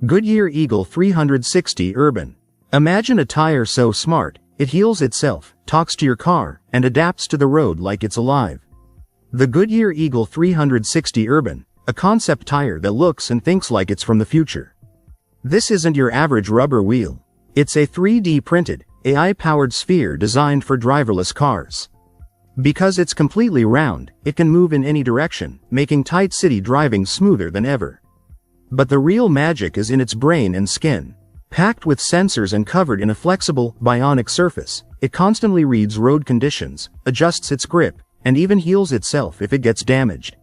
Goodyear Eagle 360 Urban. Imagine a tire so smart, it heals itself, talks to your car, and adapts to the road like it's alive. The Goodyear Eagle 360 Urban, a concept tire that looks and thinks like it's from the future. This isn't your average rubber wheel. It's a 3D printed, AI-powered sphere designed for driverless cars. Because it's completely round, it can move in any direction, making tight city driving smoother than ever. But the real magic is in its brain and skin. Packed with sensors and covered in a flexible, bionic surface, it constantly reads road conditions, adjusts its grip, and even heals itself if it gets damaged.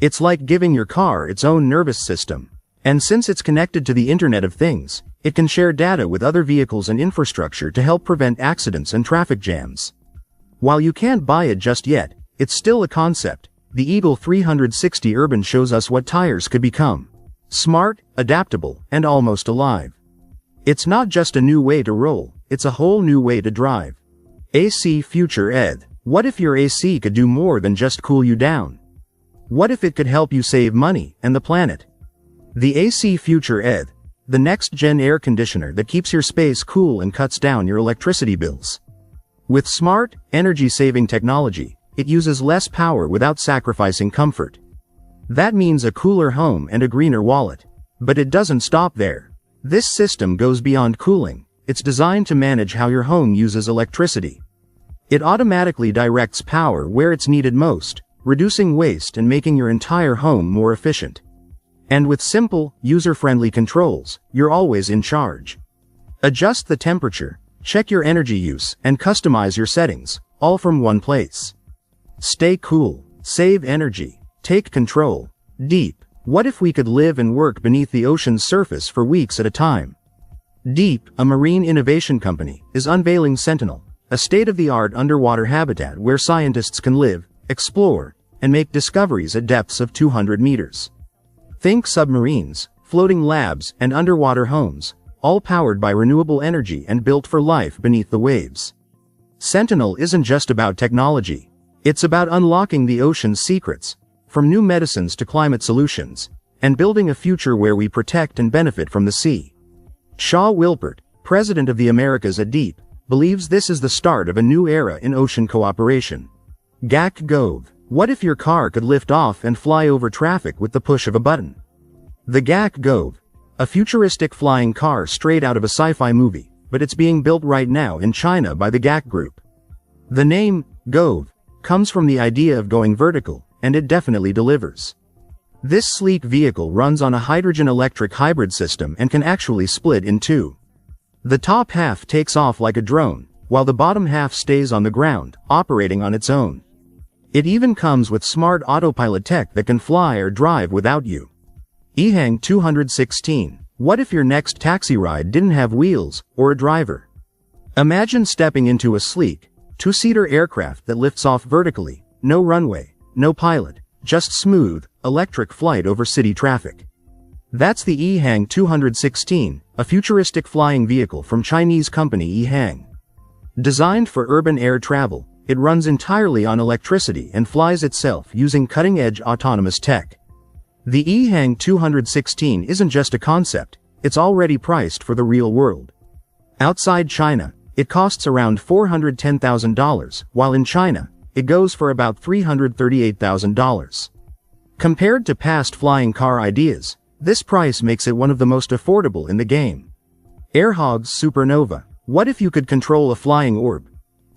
It's like giving your car its own nervous system. And since it's connected to the Internet of Things, it can share data with other vehicles and infrastructure to help prevent accidents and traffic jams. While you can't buy it just yet, it's still a concept. The Eagle 360 Urban shows us what tires could become. Smart, adaptable, and almost alive. It's not just a new way to roll, it's a whole new way to drive. AC Future Ed. What if your AC could do more than just cool you down? What if it could help you save money and the planet? The AC Future Ed. The next-gen air conditioner that keeps your space cool and cuts down your electricity bills. With smart, energy-saving technology, it uses less power without sacrificing comfort. That means a cooler home and a greener wallet. But it doesn't stop there. This system goes beyond cooling. It's designed to manage how your home uses electricity. It automatically directs power where it's needed most, reducing waste and making your entire home more efficient. And with simple, user-friendly controls, you're always in charge. Adjust the temperature, check your energy use, and customize your settings, all from one place. Stay cool, save energy, take control. Deep. What if we could live and work beneath the ocean's surface for weeks at a time? Deep, a marine innovation company, is unveiling Sentinel, a state-of-the-art underwater habitat where scientists can live, explore, and make discoveries at depths of 200 meters. Think submarines, floating labs, and underwater homes, all powered by renewable energy and built for life beneath the waves. Sentinel isn't just about technology. It's about unlocking the ocean's secrets, from new medicines to climate solutions, and building a future where we protect and benefit from the sea. Shaw Wilpert, president of the Americas at Deep, believes this is the start of a new era in ocean cooperation. GAC Gove. What if your car could lift off and fly over traffic with the push of a button? The GAC Gove. A futuristic flying car straight out of a sci-fi movie, but it's being built right now in China by the GAC Group. The name, Gove, comes from the idea of going vertical, and it definitely delivers. This sleek vehicle runs on a hydrogen-electric hybrid system and can actually split in two. The top half takes off like a drone, while the bottom half stays on the ground, operating on its own. It even comes with smart autopilot tech that can fly or drive without you. EHang 216. What if your next taxi ride didn't have wheels, or a driver? Imagine stepping into a sleek, two-seater aircraft that lifts off vertically, no runway, no pilot, just smooth, electric flight over city traffic. That's the EHang 216, a futuristic flying vehicle from Chinese company EHang. Designed for urban air travel, it runs entirely on electricity and flies itself using cutting-edge autonomous tech. The EHang 216 isn't just a concept, it's already priced for the real world. Outside China, it costs around $410,000, while in China, it goes for about $338,000. Compared to past flying car ideas, this price makes it one of the most affordable in the game. Airhogs Supernova. What if you could control a flying orb?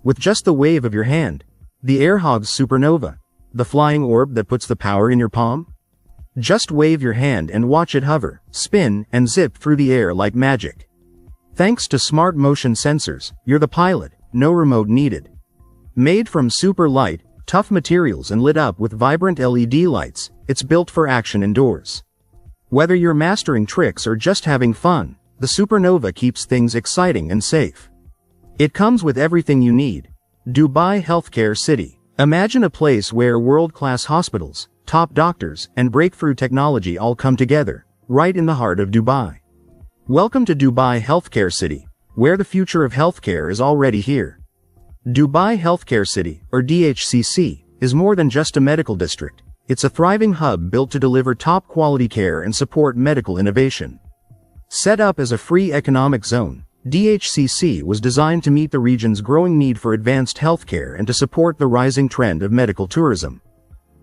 With just the wave of your hand. The Airhogs Supernova. The flying orb that puts the power in your palm? Just wave your hand and watch it hover, spin, and zip through the air like magic. Thanks to smart motion sensors, you're the pilot, no remote needed. Made from super light, tough materials and lit up with vibrant LED lights, it's built for action indoors. Whether you're mastering tricks or just having fun, the Supernova keeps things exciting and safe. It comes with everything you need. Dubai Healthcare City. Imagine a place where world-class hospitals, top doctors, and breakthrough technology all come together, right in the heart of Dubai. Welcome to Dubai Healthcare City, where the future of healthcare is already here. Dubai Healthcare City, or DHCC, is more than just a medical district. It's a thriving hub built to deliver top-quality care and support medical innovation. Set up as a free economic zone, DHCC was designed to meet the region's growing need for advanced healthcare and to support the rising trend of medical tourism.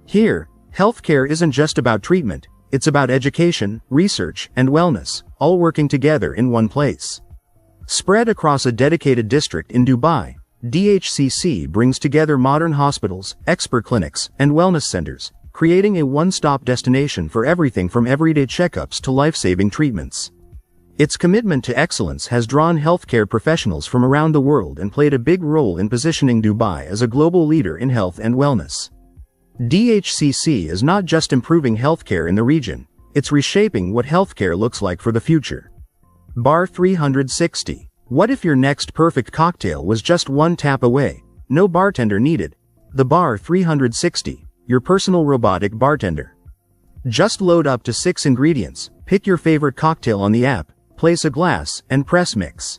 Here, healthcare isn't just about treatment, it's about education, research, and wellness, all working together in one place. Spread across a dedicated district in Dubai, DHCC brings together modern hospitals, expert clinics, and wellness centers, creating a one-stop destination for everything from everyday checkups to life-saving treatments. Its commitment to excellence has drawn healthcare professionals from around the world and played a big role in positioning Dubai as a global leader in health and wellness. DHCC is not just improving healthcare in the region, it's reshaping what healthcare looks like for the future. Bar 360. What if your next perfect cocktail was just one tap away? No bartender needed. The Bar 360, your personal robotic bartender. Just load up to 6 ingredients, pick your favorite cocktail on the app, place a glass, and press mix.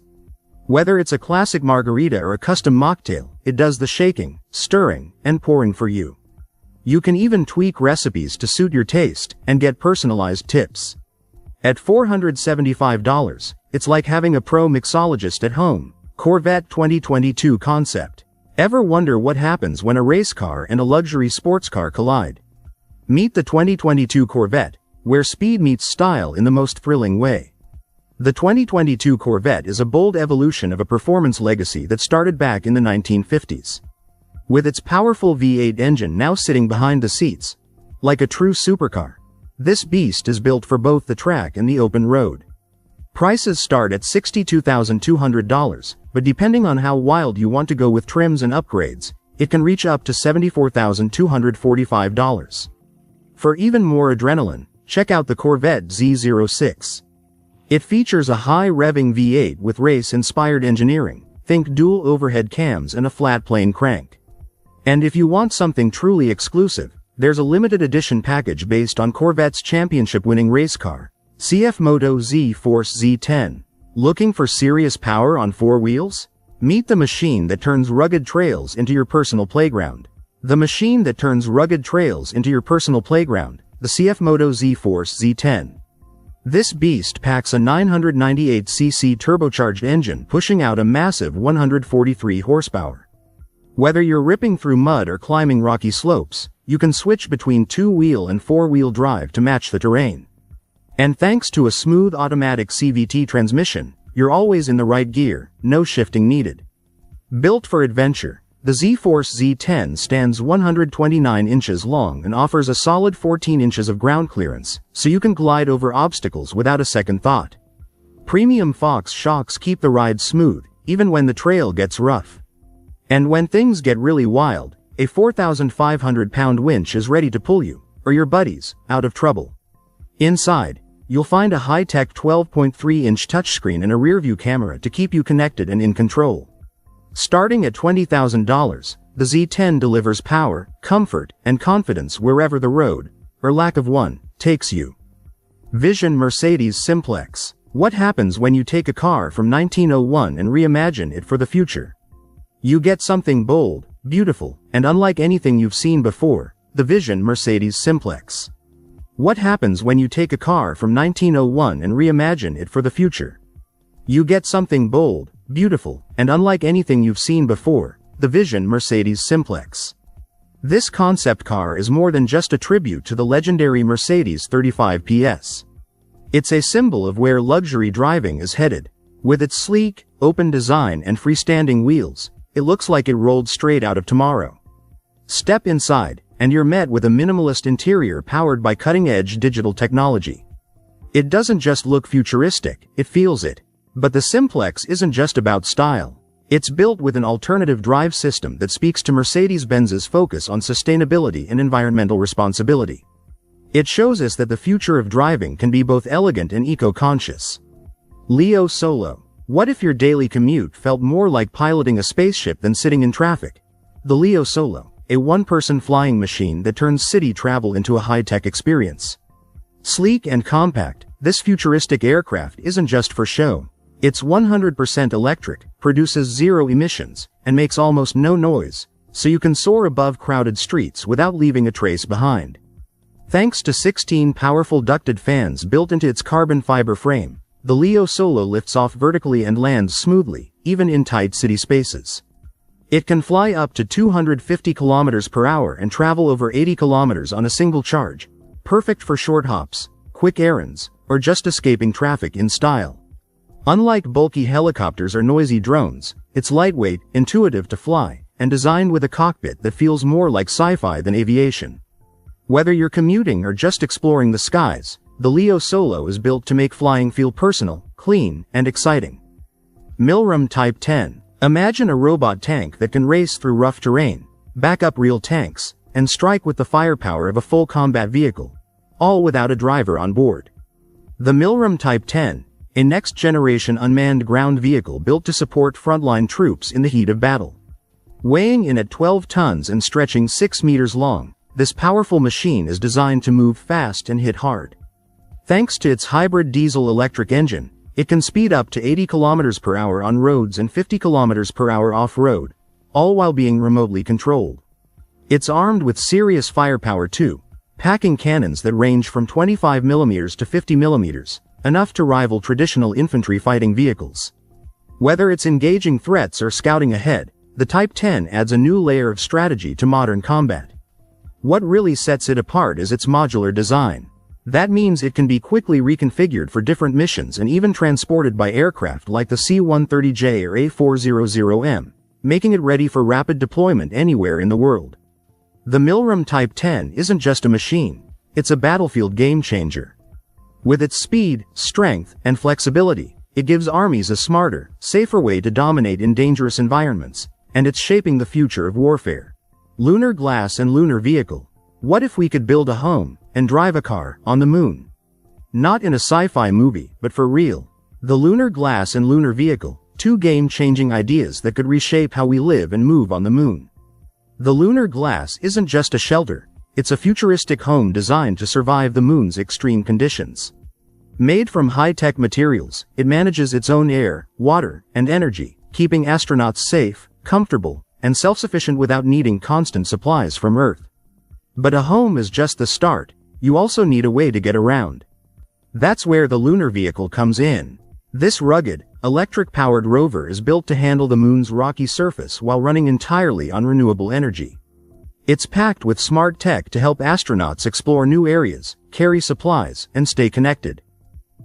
Whether it's a classic margarita or a custom mocktail, it does the shaking, stirring, and pouring for you. You can even tweak recipes to suit your taste and get personalized tips. At $475, it's like having a pro mixologist at home. Corvette 2022 concept. Ever wonder what happens when a race car and a luxury sports car collide? Meet the 2022 Corvette, where speed meets style in the most thrilling way. The 2022 Corvette is a bold evolution of a performance legacy that started back in the 1950s. With its powerful V8 engine now sitting behind the seats, like a true supercar, this beast is built for both the track and the open road. Prices start at $62,200, but depending on how wild you want to go with trims and upgrades, it can reach up to $74,245. For even more adrenaline, check out the Corvette Z06. It features a high-revving V8 with race-inspired engineering, think dual overhead cams and a flat plane crank. And if you want something truly exclusive, there's a limited edition package based on Corvette's championship-winning race car, CF Moto Z-Force Z10. Looking for serious power on 4 wheels? Meet the machine that turns rugged trails into your personal playground. The machine that turns rugged trails into your personal playground, the CF Moto Z-Force Z10. This beast packs a 998cc turbocharged engine pushing out a massive 143 horsepower. Whether you're ripping through mud or climbing rocky slopes, you can switch between 2-wheel and 4-wheel drive to match the terrain. And thanks to a smooth automatic CVT transmission, you're always in the right gear, no shifting needed. Built for adventure, the Z-Force Z10 stands 129 inches long and offers a solid 14 inches of ground clearance, so you can glide over obstacles without a second thought. Premium Fox shocks keep the ride smooth, even when the trail gets rough. And when things get really wild, a 4,500-pound winch is ready to pull you, or your buddies, out of trouble. Inside, you'll find a high-tech 12.3-inch touchscreen and a rear-view camera to keep you connected and in control. Starting at $20,000, the Z10 delivers power, comfort, and confidence wherever the road, or lack of one, takes you. Vision Mercedes Simplex. What happens when you take a car from 1901 and reimagine it for the future? You get something bold, beautiful, and unlike anything you've seen before, the Vision Mercedes Simplex. What happens when you take a car from 1901 and reimagine it for the future? You get something bold, beautiful, and unlike anything you've seen before, the Vision Mercedes Simplex. This concept car is more than just a tribute to the legendary Mercedes 35 PS. It's a symbol of where luxury driving is headed. With its sleek, open design and freestanding wheels, it looks like it rolled straight out of tomorrow. Step inside, and you're met with a minimalist interior powered by cutting-edge digital technology. It doesn't just look futuristic, it feels it. But the Simplex isn't just about style. It's built with an alternative drive system that speaks to Mercedes-Benz's focus on sustainability and environmental responsibility. It shows us that the future of driving can be both elegant and eco-conscious. Leo Solo. What if your daily commute felt more like piloting a spaceship than sitting in traffic? The Leo Solo, a one-person flying machine that turns city travel into a high-tech experience. Sleek and compact, this futuristic aircraft isn't just for show. It's 100% electric, produces zero emissions, and makes almost no noise, so you can soar above crowded streets without leaving a trace behind. Thanks to 16 powerful ducted fans built into its carbon fiber frame, the Leo Solo lifts off vertically and lands smoothly, even in tight city spaces. It can fly up to 250 kilometers per hour and travel over 80 kilometers on a single charge, perfect for short hops, quick errands, or just escaping traffic in style. Unlike bulky helicopters or noisy drones, it's lightweight, intuitive to fly, and designed with a cockpit that feels more like sci-fi than aviation. Whether you're commuting or just exploring the skies, the Leo Solo is built to make flying feel personal, clean, and exciting. Milram Type 10. Imagine a robot tank that can race through rough terrain, back up real tanks, and strike with the firepower of a full combat vehicle, all without a driver on board. The Milram Type 10, a next-generation unmanned ground vehicle built to support frontline troops in the heat of battle. Weighing in at 12 tons and stretching 6 meters long, this powerful machine is designed to move fast and hit hard. Thanks to its hybrid diesel-electric engine, it can speed up to 80 kilometers per hour on roads and 50 kilometers per hour off-road, all while being remotely controlled. It's armed with serious firepower too, packing cannons that range from 25 mm to 50 mm, enough to rival traditional infantry fighting vehicles. Whether it's engaging threats or scouting ahead, the Type 10 adds a new layer of strategy to modern combat. What really sets it apart is its modular design. That means it can be quickly reconfigured for different missions and even transported by aircraft like the C-130J or A400M, making it ready for rapid deployment anywhere in the world. The Milram Type 10 isn't just a machine, it's a battlefield game-changer. With its speed, strength, and flexibility, it gives armies a smarter, safer way to dominate in dangerous environments, and it's shaping the future of warfare. Lunar glass and lunar vehicle. What if we could build a home and drive a car on the moon? Not in a sci-fi movie, but for real. The lunar glass and lunar vehicle, two game-changing ideas that could reshape how we live and move on the moon. The lunar glass isn't just a shelter, it's a futuristic home designed to survive the moon's extreme conditions. Made from high-tech materials, it manages its own air, water, and energy, keeping astronauts safe, comfortable, and self-sufficient without needing constant supplies from Earth. But a home is just the start, you also need a way to get around. That's where the lunar vehicle comes in. This rugged, electric-powered rover is built to handle the moon's rocky surface while running entirely on renewable energy. It's packed with smart tech to help astronauts explore new areas, carry supplies, and stay connected.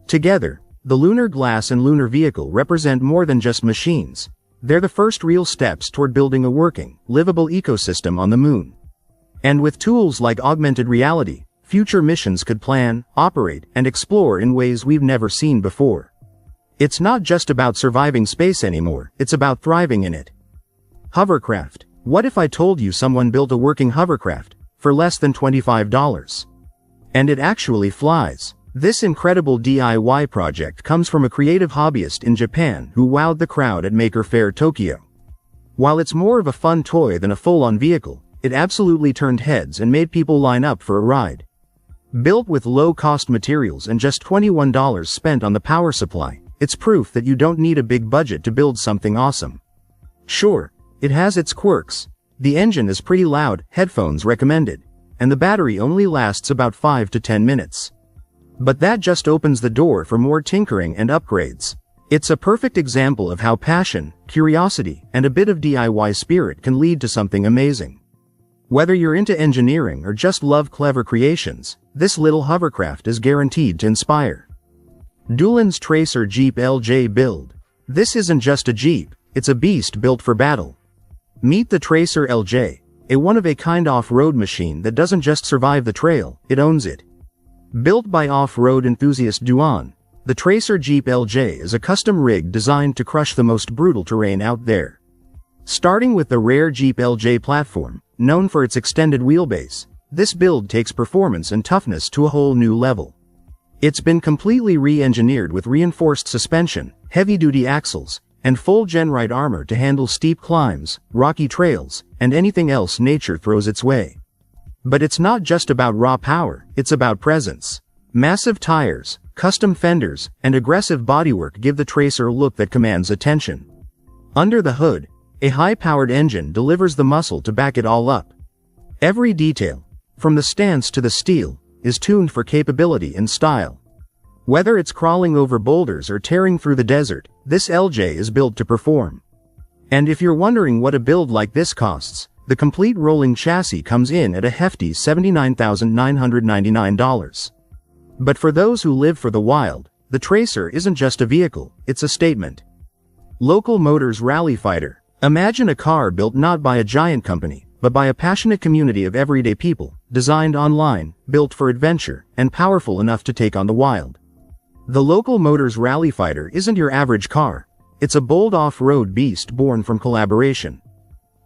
Together, the lunar glass and lunar vehicle represent more than just machines. They're the first real steps toward building a working, livable ecosystem on the moon. And with tools like augmented reality, future missions could plan, operate, and explore in ways we've never seen before. It's not just about surviving space anymore, it's about thriving in it. Hovercraft. What if I told you someone built a working hovercraft for less than $25? And it actually flies. This incredible DIY project comes from a creative hobbyist in Japan who wowed the crowd at Maker Faire Tokyo. While it's more of a fun toy than a full-on vehicle, it absolutely turned heads and made people line up for a ride. Built with low-cost materials and just $21 spent on the power supply, it's proof that you don't need a big budget to build something awesome. Sure, it has its quirks. The engine is pretty loud, headphones recommended, and the battery only lasts about 5 to 10 minutes. But that just opens the door for more tinkering and upgrades. It's a perfect example of how passion, curiosity, and a bit of DIY spirit can lead to something amazing. Whether you're into engineering or just love clever creations, this little hovercraft is guaranteed to inspire. Doolin's Tracer Jeep LJ build. This isn't just a Jeep, it's a beast built for battle. Meet the Tracer LJ, a one-of-a-kind off-road machine that doesn't just survive the trail, it owns it. Built by off-road enthusiast Duan, the Tracer Jeep LJ is a custom rig designed to crush the most brutal terrain out there. Starting with the rare Jeep LJ platform, known for its extended wheelbase, this build takes performance and toughness to a whole new level. It's been completely re-engineered with reinforced suspension, heavy-duty axles, and full Genride armor to handle steep climbs, rocky trails, and anything else nature throws its way. But it's not just about raw power, it's about presence. Massive tires, custom fenders, and aggressive bodywork give the Tracer a look that commands attention. Under the hood, a high-powered engine delivers the muscle to back it all up. Every detail, from the stance to the steel, is tuned for capability and style. Whether it's crawling over boulders or tearing through the desert, this LJ is built to perform. And if you're wondering what a build like this costs, the complete rolling chassis comes in at a hefty $79,999. But for those who live for the wild, the Tracer isn't just a vehicle, it's a statement. Local Motors Rally Fighter. Imagine a car built not by a giant company, but by a passionate community of everyday people, designed online, built for adventure, and powerful enough to take on the wild. The Local Motors Rally Fighter isn't your average car. It's a bold off-road beast born from collaboration.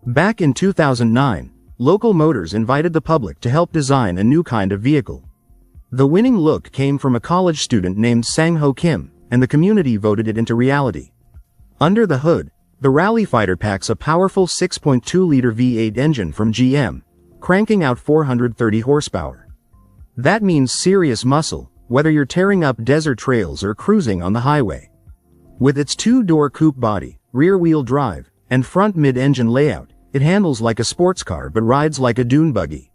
Back in 2009, Local Motors invited the public to help design a new kind of vehicle. The winning look came from a college student named Sang-Ho Kim, and the community voted it into reality. Under the hood, the Rally Fighter packs a powerful 6.2-liter V8 engine from GM, cranking out 430 horsepower. That means serious muscle, whether you're tearing up desert trails or cruising on the highway. With its two-door coupe body, rear-wheel drive, and front mid-engine layout, it handles like a sports car but rides like a dune buggy.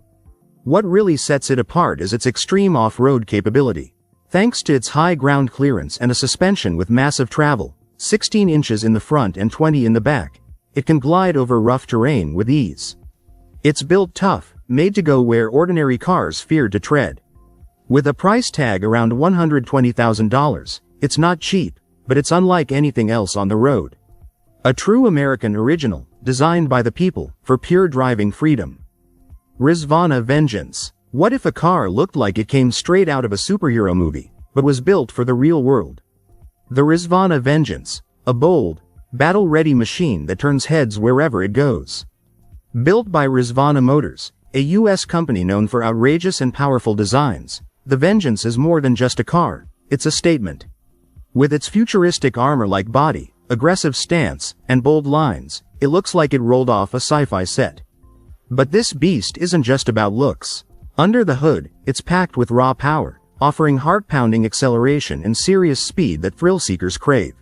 What really sets it apart is its extreme off-road capability. Thanks to its high ground clearance and a suspension with massive travel, 16 inches in the front and 20 in the back, it can glide over rough terrain with ease. It's built tough, made to go where ordinary cars feared to tread. With a price tag around $120,000, it's not cheap, but it's unlike anything else on the road. A true American original, designed by the people, for pure driving freedom. Rizvana Vengeance. What if a car looked like it came straight out of a superhero movie, but was built for the real world? The Rizvana Vengeance, a bold, battle-ready machine that turns heads wherever it goes. Built by Rizvana Motors, a U.S. company known for outrageous and powerful designs, the Vengeance is more than just a car, it's a statement. With its futuristic armor-like body, aggressive stance, and bold lines, it looks like it rolled off a sci-fi set. But this beast isn't just about looks. Under the hood, it's packed with raw power, offering heart-pounding acceleration and serious speed that thrill-seekers crave.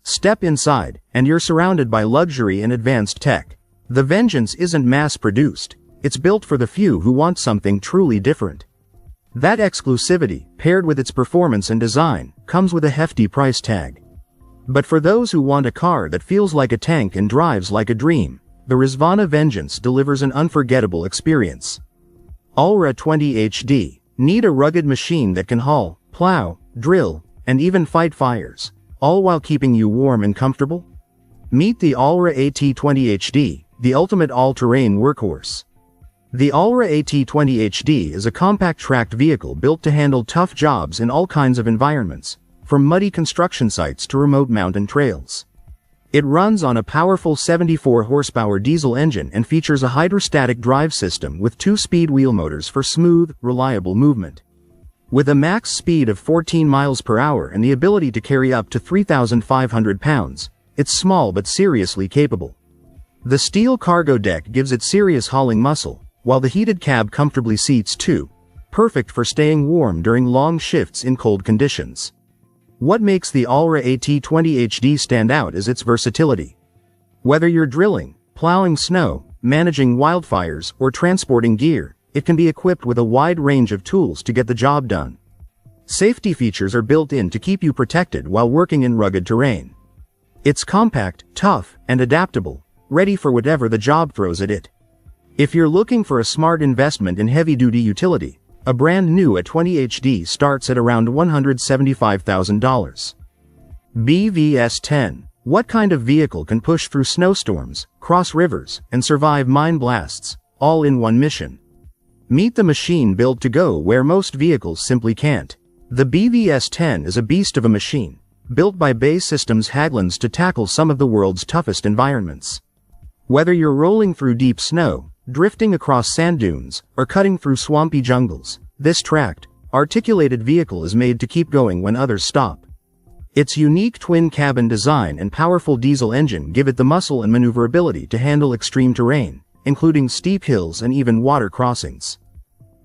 Step inside, and you're surrounded by luxury and advanced tech. The Vengeance isn't mass-produced, it's built for the few who want something truly different. That exclusivity, paired with its performance and design, comes with a hefty price tag. But for those who want a car that feels like a tank and drives like a dream, the Rizvana Vengeance delivers an unforgettable experience. Allra 20 HD. Need a rugged machine that can haul, plow, drill, and even fight fires, all while keeping you warm and comfortable? Meet the Allra AT20 HD, the ultimate all-terrain workhorse. The Allra AT20 HD is a compact tracked vehicle built to handle tough jobs in all kinds of environments, from muddy construction sites to remote mountain trails. It runs on a powerful 74 horsepower diesel engine and features a hydrostatic drive system with 2-speed wheel motors for smooth, reliable movement. With a max speed of 14 miles per hour and the ability to carry up to 3,500 pounds, it's small but seriously capable. The steel cargo deck gives it serious hauling muscle, while the heated cab comfortably seats two, perfect for staying warm during long shifts in cold conditions. What makes the Allra AT20 HD stand out is its versatility. Whether you're drilling, plowing snow, managing wildfires, or transporting gear, it can be equipped with a wide range of tools to get the job done. Safety features are built in to keep you protected while working in rugged terrain. It's compact, tough, and adaptable, ready for whatever the job throws at it. If you're looking for a smart investment in heavy-duty utility, a brand new A20 HD starts at around $175,000. BVS-10. What kind of vehicle can push through snowstorms, cross rivers, and survive mine blasts, all in one mission? Meet the machine built to go where most vehicles simply can't. The BVS-10 is a beast of a machine, built by Bay Systems Hägglunds to tackle some of the world's toughest environments. Whether you're rolling through deep snow, drifting across sand dunes, or cutting through swampy jungles, this tracked, articulated vehicle is made to keep going when others stop. Its unique twin-cabin design and powerful diesel engine give it the muscle and maneuverability to handle extreme terrain, including steep hills and even water crossings.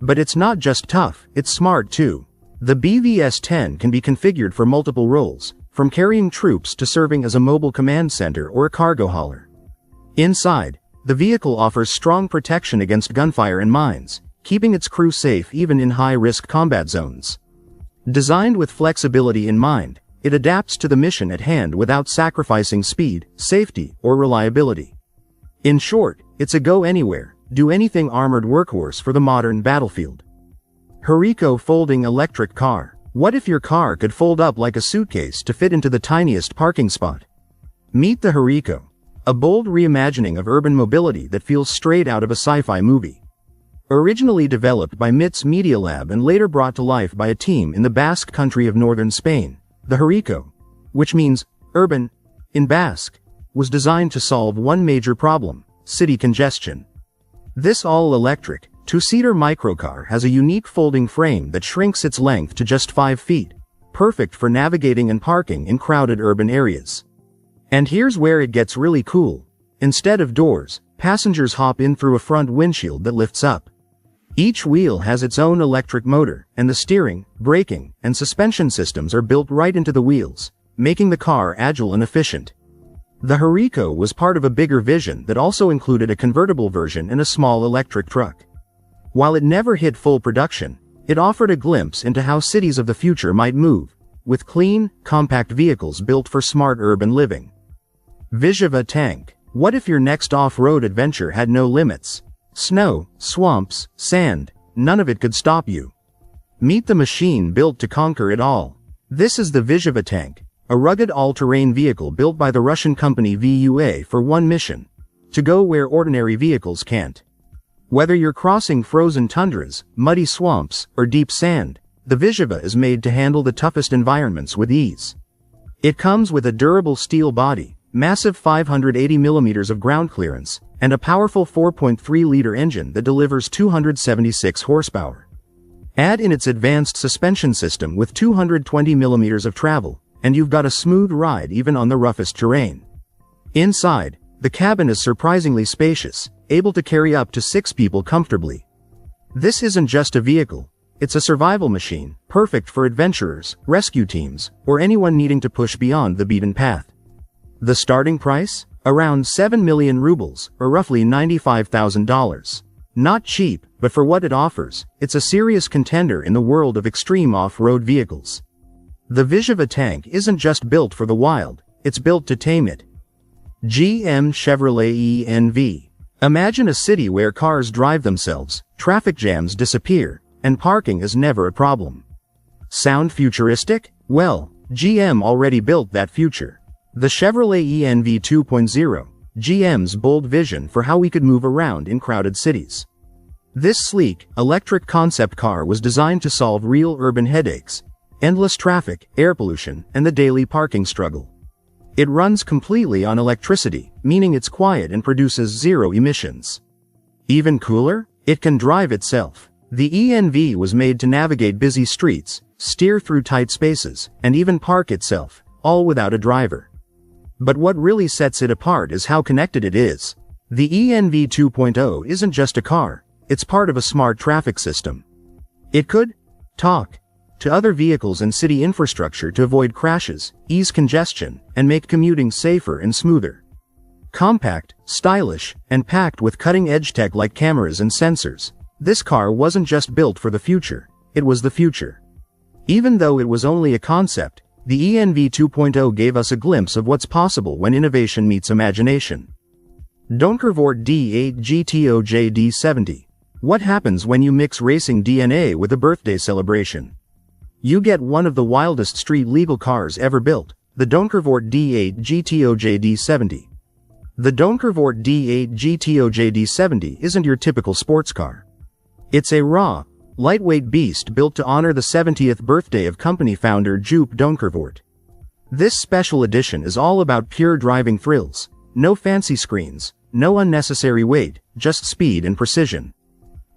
But it's not just tough, it's smart too. The BVS-10 can be configured for multiple roles, from carrying troops to serving as a mobile command center or a cargo hauler. Inside, the vehicle offers strong protection against gunfire and mines, keeping its crew safe even in high-risk combat zones. Designed with flexibility in mind, it adapts to the mission at hand without sacrificing speed, safety, or reliability. In short, it's a go-anywhere, do-anything armored workhorse for the modern battlefield. Hurricane Folding Electric Car. What if your car could fold up like a suitcase to fit into the tiniest parking spot? Meet the Hurricane, a bold reimagining of urban mobility that feels straight out of a sci-fi movie. Originally developed by MIT's Media Lab and later brought to life by a team in the Basque country of northern Spain, the Hurricane, which means urban in Basque, was designed to solve one major problem: city congestion. This all-electric, two-seater microcar has a unique folding frame that shrinks its length to just 5 feet, perfect for navigating and parking in crowded urban areas. And here's where it gets really cool. Instead of doors, passengers hop in through a front windshield that lifts up. Each wheel has its own electric motor, and the steering, braking, and suspension systems are built right into the wheels, making the car agile and efficient. The Hurricane was part of a bigger vision that also included a convertible version and a small electric truck. While it never hit full production, it offered a glimpse into how cities of the future might move, with clean, compact vehicles built for smart urban living. Vyzhyva Tank. What if your next off-road adventure had no limits? Snow, swamps, sand, none of it could stop you. Meet the machine built to conquer it all. This is the Vyzhyva Tank, a rugged all-terrain vehicle built by the Russian company VUA for one mission: to go where ordinary vehicles can't. Whether you're crossing frozen tundras, muddy swamps, or deep sand, the Vyzhyva is made to handle the toughest environments with ease. It comes with a durable steel body, massive 580 millimeters of ground clearance, and a powerful 4.3-liter engine that delivers 276 horsepower. Add in its advanced suspension system with 220 millimeters of travel, and you've got a smooth ride even on the roughest terrain. Inside, the cabin is surprisingly spacious, able to carry up to 6 people comfortably. This isn't just a vehicle, it's a survival machine, perfect for adventurers, rescue teams, or anyone needing to push beyond the beaten path. The starting price? Around 7 million rubles, or roughly $95,000. Not cheap, but for what it offers, it's a serious contender in the world of extreme off-road vehicles. The Vyzhyva Tank isn't just built for the wild, it's built to tame it. GM Chevrolet ENV. Imagine a city where cars drive themselves, traffic jams disappear, and parking is never a problem. Sound futuristic? Well, GM already built that future. The Chevrolet ENV 2.0, GM's bold vision for how we could move around in crowded cities. This sleek, electric concept car was designed to solve real urban headaches: endless traffic, air pollution, and the daily parking struggle. It runs completely on electricity, meaning it's quiet and produces zero emissions. Even cooler? It can drive itself. The ENV was made to navigate busy streets, steer through tight spaces, and even park itself, all without a driver. But what really sets it apart is how connected it is. The ENV 2.0 isn't just a car, it's part of a smart traffic system. It could talk to other vehicles and city infrastructure to avoid crashes, ease congestion, and make commuting safer and smoother. Compact, stylish, and packed with cutting-edge tech like cameras and sensors, this car wasn't just built for the future, it was the future. Even though it was only a concept, the ENV 2.0 gave us a glimpse of what's possible when innovation meets imagination. Donkervoort D8 GTO JD70. What happens when you mix racing DNA with a birthday celebration? You get one of the wildest street-legal cars ever built, the Donkervoort D8 GTO JD70. The Donkervoort D8 GTO JD70 isn't your typical sports car. It's a raw, lightweight beast built to honor the 70th birthday of company founder Joop Donkervoort. This special edition is all about pure driving thrills, no fancy screens, no unnecessary weight, just speed and precision.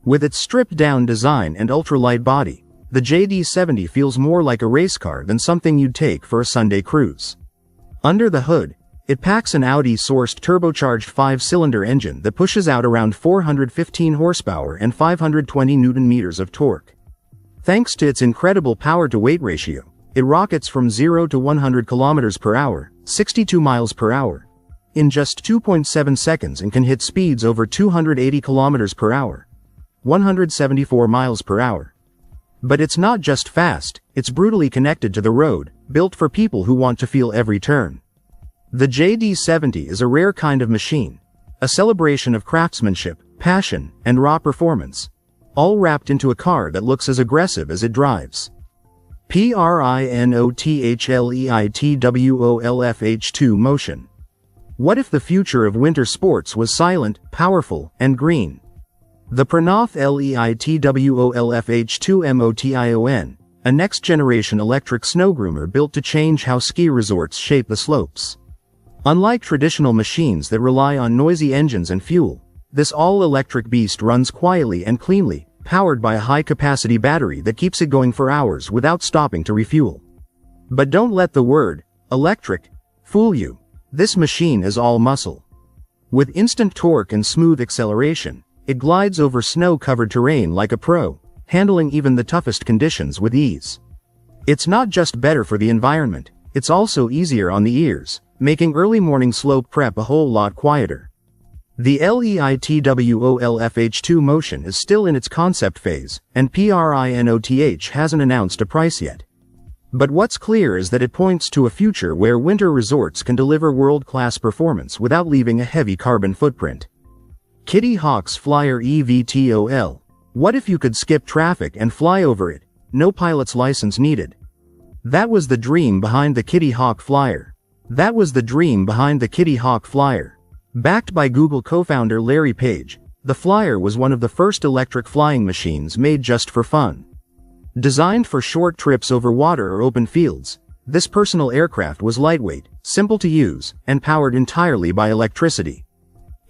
With its stripped-down design and ultralight body, the JD70 feels more like a race car than something you'd take for a Sunday cruise. Under the hood, it packs an Audi-sourced turbocharged 5-cylinder engine that pushes out around 415 horsepower and 520 Newton-meters of torque. Thanks to its incredible power-to-weight ratio, it rockets from 0 to 100 kilometers per hour, 62 miles per hour, in just 2.7 seconds and can hit speeds over 280 kilometers per hour, 174 miles per hour. But it's not just fast, it's brutally connected to the road, built for people who want to feel every turn. The JD70 is a rare kind of machine, a celebration of craftsmanship, passion, and raw performance, all wrapped into a car that looks as aggressive as it drives. PRINOTHLEITWOLFH2 Motion. What if the future of winter sports was silent, powerful, and green? The Pranoth LEITWOLFH2 MOTION, a next-generation electric snow groomer built to change how ski resorts shape the slopes. Unlike traditional machines that rely on noisy engines and fuel, this all-electric beast runs quietly and cleanly, powered by a high-capacity battery that keeps it going for hours without stopping to refuel. But don't let the word electric fool you. This machine is all muscle. With instant torque and smooth acceleration, it glides over snow-covered terrain like a pro, handling even the toughest conditions with ease. It's not just better for the environment, it's also easier on the ears, making early morning slope prep a whole lot quieter. The LEITWOLFH2 Motion is still in its concept phase, and PRINOTH hasn't announced a price yet. But what's clear is that it points to a future where winter resorts can deliver world-class performance without leaving a heavy carbon footprint. Kitty Hawk's Flyer EVTOL. What if you could skip traffic and fly over it? No pilot's license needed. That was the dream behind the Kitty Hawk Flyer. Backed by Google co-founder Larry Page, the Flyer was one of the first electric flying machines made just for fun. Designed for short trips over water or open fields, this personal aircraft was lightweight, simple to use, and powered entirely by electricity.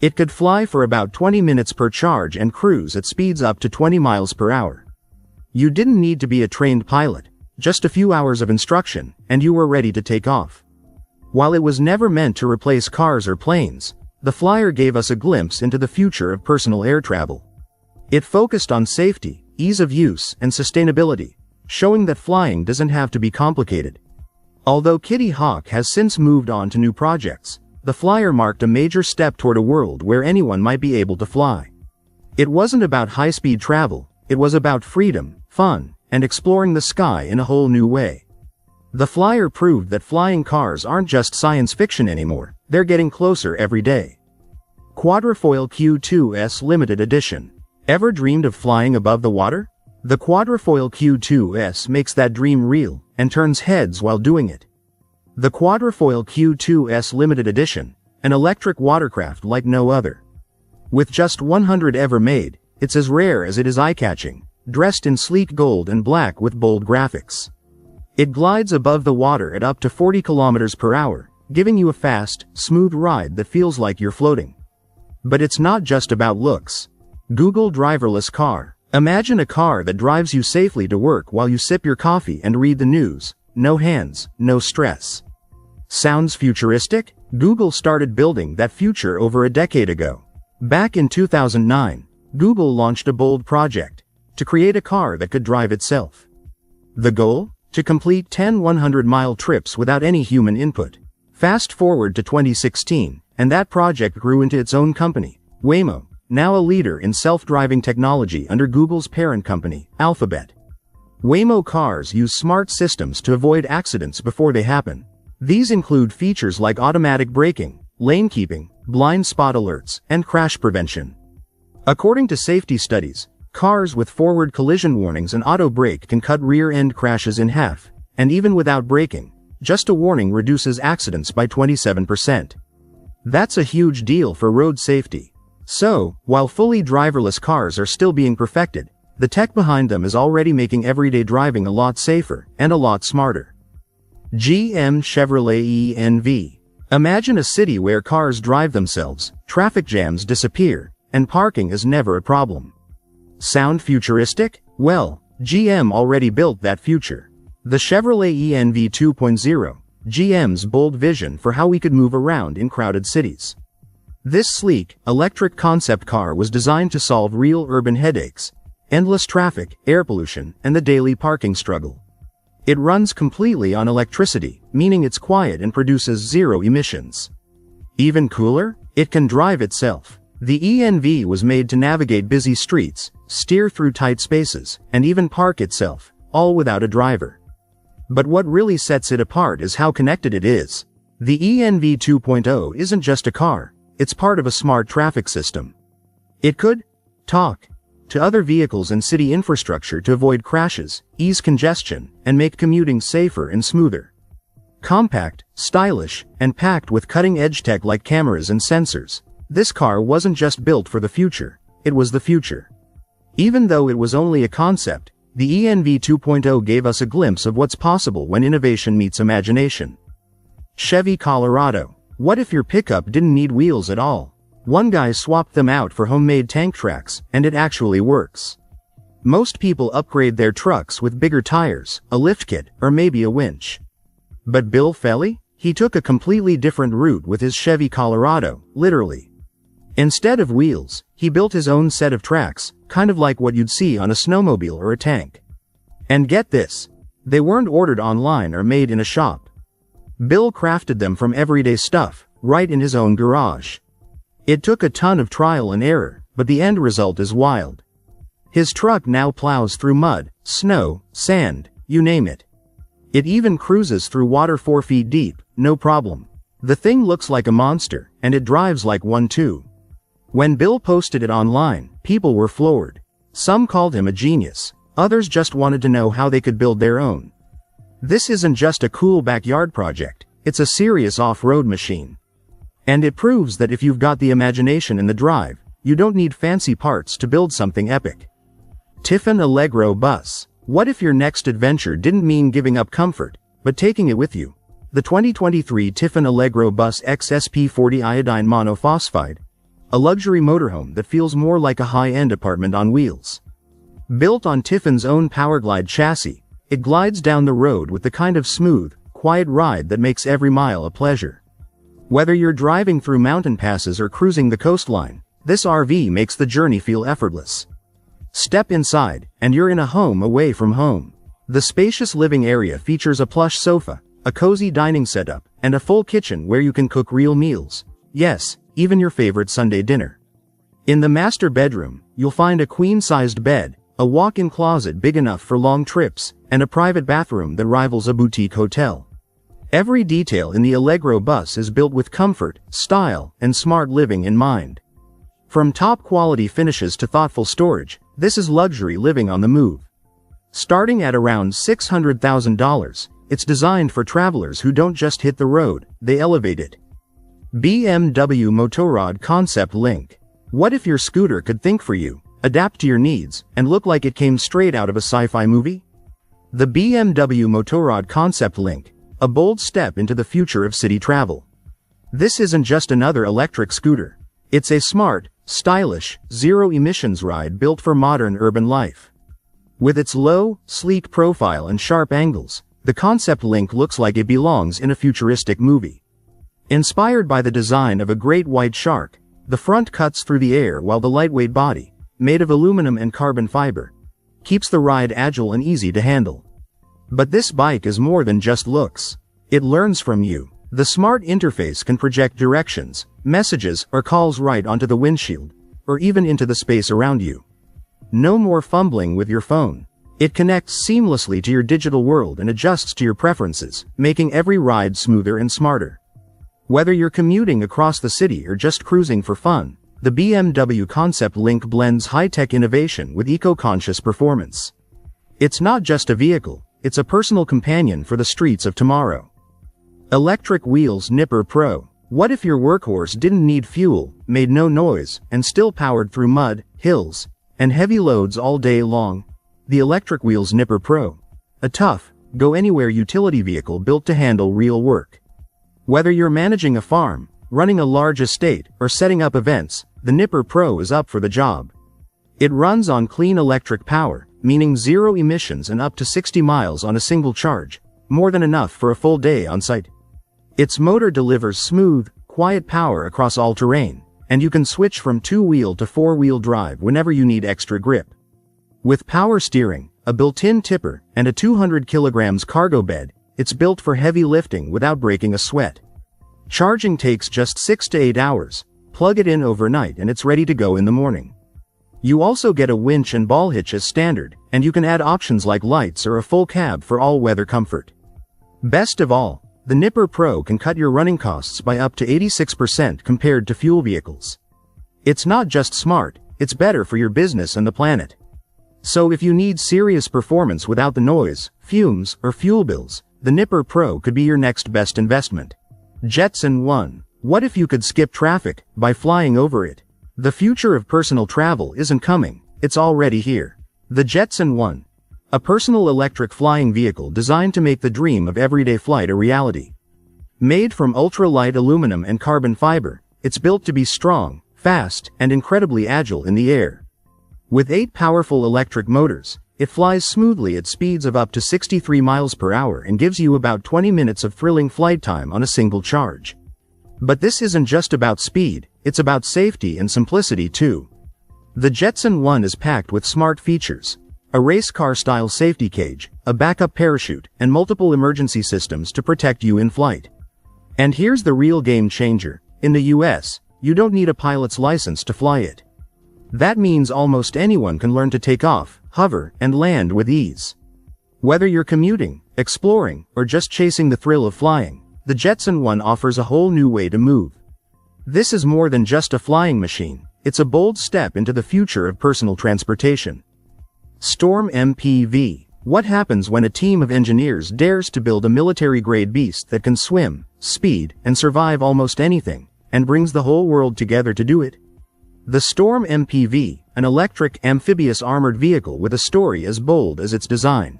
It could fly for about 20 minutes per charge and cruise at speeds up to 20 miles per hour. You didn't need to be a trained pilot, just a few hours of instruction, and you were ready to take off. While it was never meant to replace cars or planes, the Flyer gave us a glimpse into the future of personal air travel. It focused on safety, ease of use, and sustainability, showing that flying doesn't have to be complicated. Although Kitty Hawk has since moved on to new projects, the Flyer marked a major step toward a world where anyone might be able to fly. It wasn't about high-speed travel, it was about freedom, fun, and exploring the sky in a whole new way. The Flyer proved that flying cars aren't just science fiction anymore, they're getting closer every day. Quadrifoil Q2S Limited Edition. Ever dreamed of flying above the water? The Quadrifoil Q2S makes that dream real, and turns heads while doing it. The Quadrifoil Q2S Limited Edition, an electric watercraft like no other. With just 100 ever made, it's as rare as it is eye-catching, dressed in sleek gold and black with bold graphics. It glides above the water at up to 40 kilometers per hour, giving you a fast, smooth ride that feels like you're floating. But it's not just about looks. Google driverless car. Imagine a car that drives you safely to work while you sip your coffee and read the news. No hands, no stress. Sounds futuristic? Google started building that future over a decade ago. Back in 2009, Google launched a bold project to create a car that could drive itself. The goal? To complete 10 100-mile trips without any human input. Fast forward to 2016, and that project grew into its own company, Waymo, now a leader in self-driving technology under Google's parent company, Alphabet. Waymo cars use smart systems to avoid accidents before they happen. These include features like automatic braking, lane keeping, blind spot alerts, and crash prevention. According to safety studies, cars with forward collision warnings and auto brake can cut rear-end crashes in half, and even without braking, just a warning reduces accidents by 27%. That's a huge deal for road safety. So, while fully driverless cars are still being perfected, the tech behind them is already making everyday driving a lot safer and a lot smarter. GM Chevrolet ENV. Imagine a city where cars drive themselves, traffic jams disappear, and parking is never a problem. Sound futuristic? Well, GM already built that future. The Chevrolet ENV 2.0, GM's bold vision for how we could move around in crowded cities. This sleek, electric concept car was designed to solve real urban headaches, endless traffic, air pollution, and the daily parking struggle. It runs completely on electricity, meaning it's quiet and produces zero emissions. Even cooler? It can drive itself. The ENV was made to navigate busy streets, steer through tight spaces, and even park itself, all without a driver. But what really sets it apart is how connected it is. The ENV 2.0 isn't just a car, it's part of a smart traffic system. It could talk to other vehicles and city infrastructure to avoid crashes, ease congestion, and make commuting safer and smoother. Compact, stylish, and packed with cutting-edge tech like cameras and sensors, this car wasn't just built for the future, it was the future. Even though it was only a concept, the ENV 2.0 gave us a glimpse of what's possible when innovation meets imagination. Chevy Colorado. What if your pickup didn't need wheels at all? One guy swapped them out for homemade tank tracks, and it actually works. Most people upgrade their trucks with bigger tires, a lift kit, or maybe a winch. But Bill Felly? He took a completely different route with his Chevy Colorado, literally. Instead of wheels, he built his own set of tracks, kind of like what you'd see on a snowmobile or a tank. And get this, they weren't ordered online or made in a shop. Bill crafted them from everyday stuff, right in his own garage. It took a ton of trial and error, but the end result is wild. His truck now plows through mud, snow, sand, you name it. It even cruises through water 4 feet deep, no problem. The thing looks like a monster, and it drives like one too. When Bill posted it online, people were floored. Some called him a genius, others just wanted to know how they could build their own. This isn't just a cool backyard project, it's a serious off-road machine. And it proves that if you've got the imagination and the drive, you don't need fancy parts to build something epic. Tiffin Allegro Bus. What if your next adventure didn't mean giving up comfort, but taking it with you? The 2023 Tiffin Allegro Bus XSP40 iodine monophosphide, a luxury motorhome that feels more like a high-end apartment on wheels. Built on Tiffin's own Powerglide chassis, it glides down the road with the kind of smooth, quiet ride that makes every mile a pleasure. Whether you're driving through mountain passes or cruising the coastline, this RV makes the journey feel effortless. Step inside, and you're in a home away from home. The spacious living area features a plush sofa, a cozy dining setup, and a full kitchen where you can cook real meals. Yes, even your favorite Sunday dinner. In the master bedroom, you'll find a queen-sized bed, a walk-in closet big enough for long trips, and a private bathroom that rivals a boutique hotel. Every detail in the Allegro bus is built with comfort, style, and smart living in mind. From top-quality finishes to thoughtful storage, this is luxury living on the move. Starting at around $600,000, it's designed for travelers who don't just hit the road, they elevate it. BMW Motorrad Concept Link. What if your scooter could think for you, adapt to your needs, and look like it came straight out of a sci-fi movie? The BMW Motorrad Concept Link, a bold step into the future of city travel. This isn't just another electric scooter. It's a smart, stylish, zero-emissions ride built for modern urban life. With its low, sleek profile and sharp angles, the Concept Link looks like it belongs in a futuristic movie. Inspired by the design of a great white shark, the front cuts through the air while the lightweight body, made of aluminum and carbon fiber, keeps the ride agile and easy to handle. But this bike is more than just looks. It learns from you. The smart interface can project directions, messages, or calls right onto the windshield, or even into the space around you. No more fumbling with your phone. It connects seamlessly to your digital world and adjusts to your preferences, making every ride smoother and smarter. Whether you're commuting across the city or just cruising for fun, the BMW Concept Link blends high-tech innovation with eco-conscious performance. It's not just a vehicle, it's a personal companion for the streets of tomorrow. Electric Wheels Nipper Pro. What if your workhorse didn't need fuel, made no noise, and still powered through mud, hills, and heavy loads all day long? The Electric Wheels Nipper Pro. A tough, go-anywhere utility vehicle built to handle real work. Whether you're managing a farm, running a large estate, or setting up events, the Nipper Pro is up for the job. It runs on clean electric power, meaning zero emissions and up to 60 miles on a single charge, more than enough for a full day on site. Its motor delivers smooth, quiet power across all terrain, and you can switch from two-wheel to four-wheel drive whenever you need extra grip. With power steering, a built-in tipper, and a 200 kilograms cargo bed, it's built for heavy lifting without breaking a sweat. Charging takes just 6 to 8 hours, plug it in overnight and it's ready to go in the morning. You also get a winch and ball hitch as standard, and you can add options like lights or a full cab for all-weather comfort. Best of all, the Nipper Pro can cut your running costs by up to 86% compared to fuel vehicles. It's not just smart, it's better for your business and the planet. So if you need serious performance without the noise, fumes, or fuel bills, the Nipper Pro could be your next best investment. Jetson 1. What if you could skip traffic by flying over it? The future of personal travel isn't coming, it's already here. The Jetson 1. A personal electric flying vehicle designed to make the dream of everyday flight a reality. Made from ultra-light aluminum and carbon fiber, it's built to be strong, fast, and incredibly agile in the air. With 8 powerful electric motors, it flies smoothly at speeds of up to 63 miles per hour and gives you about 20 minutes of thrilling flight time on a single charge. But this isn't just about speed, it's about safety and simplicity too. The Jetson 1 is packed with smart features. A race car-style safety cage, a backup parachute, and multiple emergency systems to protect you in flight. And here's the real game changer. In the US, you don't need a pilot's license to fly it. That means almost anyone can learn to take off, hover, and land with ease. Whether you're commuting, exploring, or just chasing the thrill of flying, the Jetson 1 offers a whole new way to move. This is more than just a flying machine, it's a bold step into the future of personal transportation. Storm MPV. What happens when a team of engineers dares to build a military-grade beast that can swim, speed, and survive almost anything, and brings the whole world together to do it? The Storm MPV, an electric, amphibious armored vehicle with a story as bold as its design.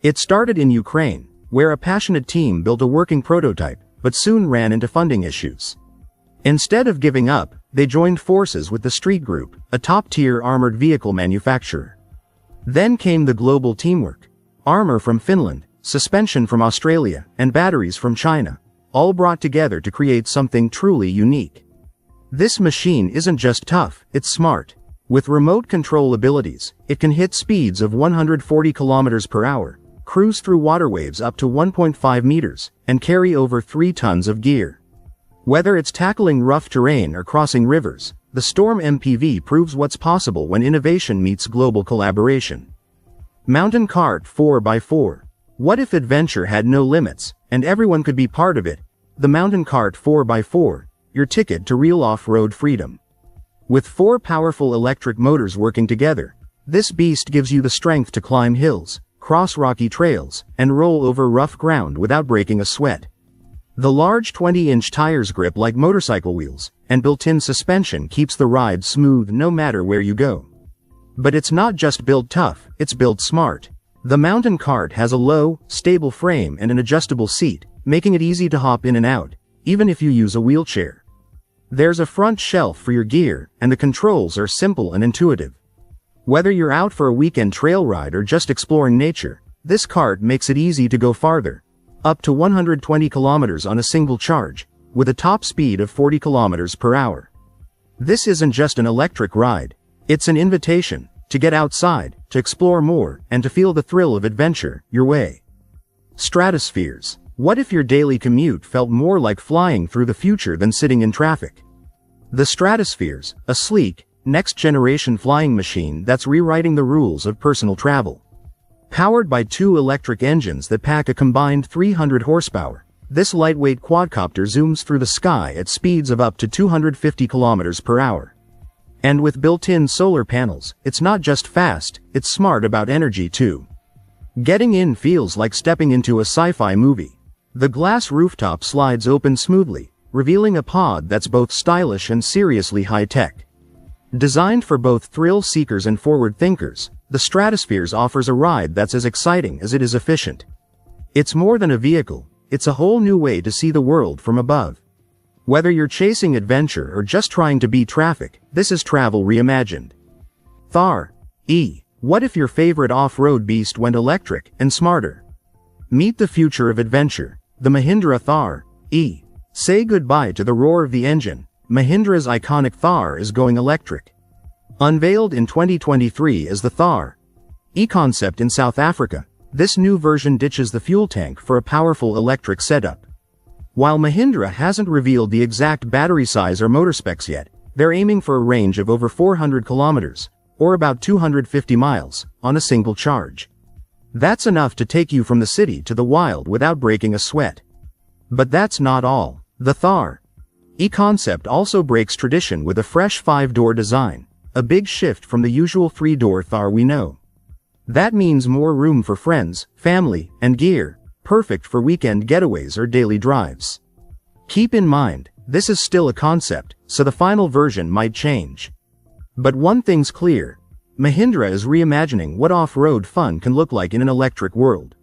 It started in Ukraine, where a passionate team built a working prototype, but soon ran into funding issues. Instead of giving up, they joined forces with the Street Group, a top-tier armored vehicle manufacturer. Then came the global teamwork. Armor from Finland, suspension from Australia, and batteries from China, all brought together to create something truly unique. This machine isn't just tough, it's smart. With remote control abilities, it can hit speeds of 140 kilometers per hour, cruise through water waves up to 1.5 meters, and carry over 3 tons of gear. Whether it's tackling rough terrain or crossing rivers, the Storm MPV proves what's possible when innovation meets global collaboration. Mountain Cart 4x4. What if adventure had no limits, and everyone could be part of it? The Mountain Cart 4x4, your ticket to real off-road freedom. With 4 powerful electric motors working together, this beast gives you the strength to climb hills, cross rocky trails, and roll over rough ground without breaking a sweat. The large 20-inch tires grip like motorcycle wheels, and built-in suspension keeps the ride smooth no matter where you go. But it's not just built tough, it's built smart. The Mountain Cart has a low, stable frame and an adjustable seat, making it easy to hop in and out, even if you use a wheelchair. There's a front shelf for your gear, and the controls are simple and intuitive. Whether you're out for a weekend trail ride or just exploring nature, this cart makes it easy to go farther. Up to 120 kilometers on a single charge, with a top speed of 40 kilometers per hour. This isn't just an electric ride, it's an invitation to get outside, to explore more, and to feel the thrill of adventure your way. Stratospheres. What if your daily commute felt more like flying through the future than sitting in traffic? The Stratospheres, a sleek, next-generation flying machine that's rewriting the rules of personal travel. Powered by 2 electric engines that pack a combined 300 horsepower, this lightweight quadcopter zooms through the sky at speeds of up to 250 kilometers per hour. And with built-in solar panels, it's not just fast, it's smart about energy too. Getting in feels like stepping into a sci-fi movie. The glass rooftop slides open smoothly, revealing a pod that's both stylish and seriously high-tech. Designed for both thrill seekers and forward thinkers, the Stratospheres offers a ride that's as exciting as it is efficient. It's more than a vehicle, it's a whole new way to see the world from above. Whether you're chasing adventure or just trying to beat traffic, this is travel reimagined. Thar. E. What if your favorite off-road beast went electric and smarter? Meet the future of adventure, the Mahindra Thar. E. Say goodbye to the roar of the engine. Mahindra's iconic Thar is going electric. Unveiled in 2023 as the Thar E concept in South Africa, this new version ditches the fuel tank for a powerful electric setup. While Mahindra hasn't revealed the exact battery size or motor specs yet, they're aiming for a range of over 400 kilometers, or about 250 miles, on a single charge. That's enough to take you from the city to the wild without breaking a sweat. But that's not all. The Thar E-concept also breaks tradition with a fresh 5-door design, a big shift from the usual 3-door Thar we know. That means more room for friends, family, and gear, perfect for weekend getaways or daily drives. Keep in mind, this is still a concept, so the final version might change. But one thing's clear, Mahindra is reimagining what off-road fun can look like in an electric world.